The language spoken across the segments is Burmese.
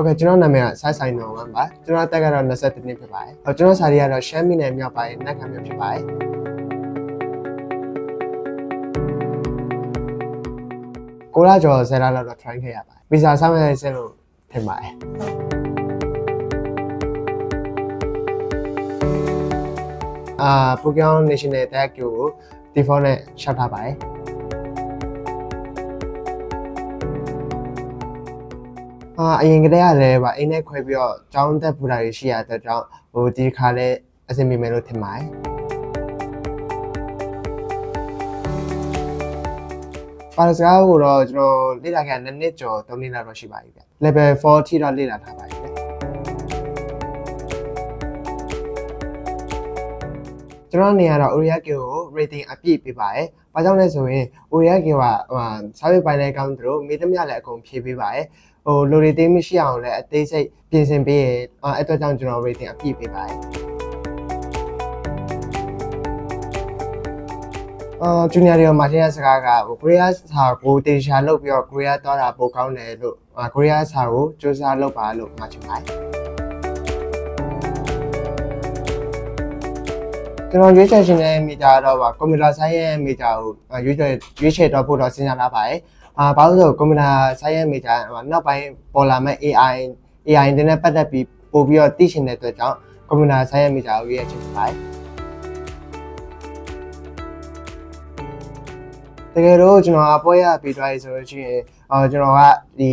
ဟုတ်ကဲ့ကျွန်တော်နာမည်ကဆိုင်းဆိုင်နော်ပါကျွန်တော်တက်ကတော့20နှစ်ဖြစ်ပါတယ်ကျွန်တော်စာရီကတော့ရှမ်းပြည်နယ်မြောက်ပိုင်းနက်ခံမြို့ဖြစ်ပါတယ်ကိုလာကျော်10လလောက်တော့ try ခဲ့ရပါတယ်ဗီဇာဆောင်ရတဲ့ဆင်းလို့ထင်ပါတယ်Pokemon National တက်ကို default နဲ့ရှောက်ထားပါတယ်အရင်ကတည်းကလည်းဗာအိမ်နဲ့ခွဲပြီးတော့ကျောင်းတက်ပူတာတွေရှိရတဲ့ကြောင့်ဒီခါလည်းအဆင်ပြေမယ်လို့ထင်ပါတယ်ပါစကားကိုတော့ကျွန်တော်လေ့လာခဲ့2နှစ်ကျော်3နှစ်လောက်တော့ရှိပါပြီဗျ level 4ထိတော့လေ့လာထားပါတယ်ဗျကျွန်တော်နေရာတော့ Oriake ကို rating အပြည့်ပေးပါတယ်။ဘာကြောင့်လဲဆိုရင် Oriake ကစာပေပိုင်းလည်းကောင်းတယ်လို့မိသမျှလည်းအကုန်ဖြည့်ပေးပါတယ်။လိုတွေတင်းမရှိအောင်လည်းအသေးစိတ်ပြင်ဆင်ပေးရအဲ့အတွက်ကြောင့်ကျွန်တော် rating အပြည့်ပေးပါတယ်။ junior တွေမှာတင်ရစကားကကိုရီးယားစာကိုတေချာလုပ်ပြီးတော့ကိုရီးယားသွားတာပိုကောင်းတယ်လို့ကိုရီးယားစာကိုစူးစမ်းလုပ်ပါလို့မှာချင်ပါတယ်ကျွန်တော်ရွေးချယ်ခြင်းတဲ့မိတာတော့ကွန်ပျူတာဆိုင်းရဲ့မိတာကိုရွေးချယ်တော့ဖို့တော့စဉ်းစားလာပါတယ်ဘာလို့ဆိုကွန်ပျူတာဆိုင်းရဲ့မိတာနောက်ပိုင်းပေါ်လာမဲ့ AI တွေနဲ့ပတ်သက်ပြီးပို့ပြီးတော့သိချင်တဲ့အတွက်ကြောင့်ကွန်ပျူတာဆိုင်းရဲ့မိတာကိုရွေးချယ်ခြင်းပါတယ်တကယ်တော့ကျွန်တော်အပေါ်ရပြီးသွားပြီဆိုလို့ရှိရင်ကျွန်တော်ကဒီ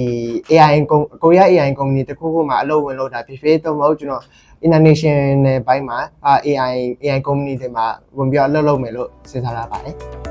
AI ကိုရီးယား AI ကုမ္ပဏီတစ်ခုခုမှာအလုပ်ဝင်လုပ်တာဖြစ်ဖြစ်တော့မဟုတ်ကျွန်တော် international ဘိုင်းမှာAI ကုမ္ပဏီတွေမှာဝင်ပြီးအလုပ်လုပ်မယ်လို့စဉ်းစားထားပါတယ်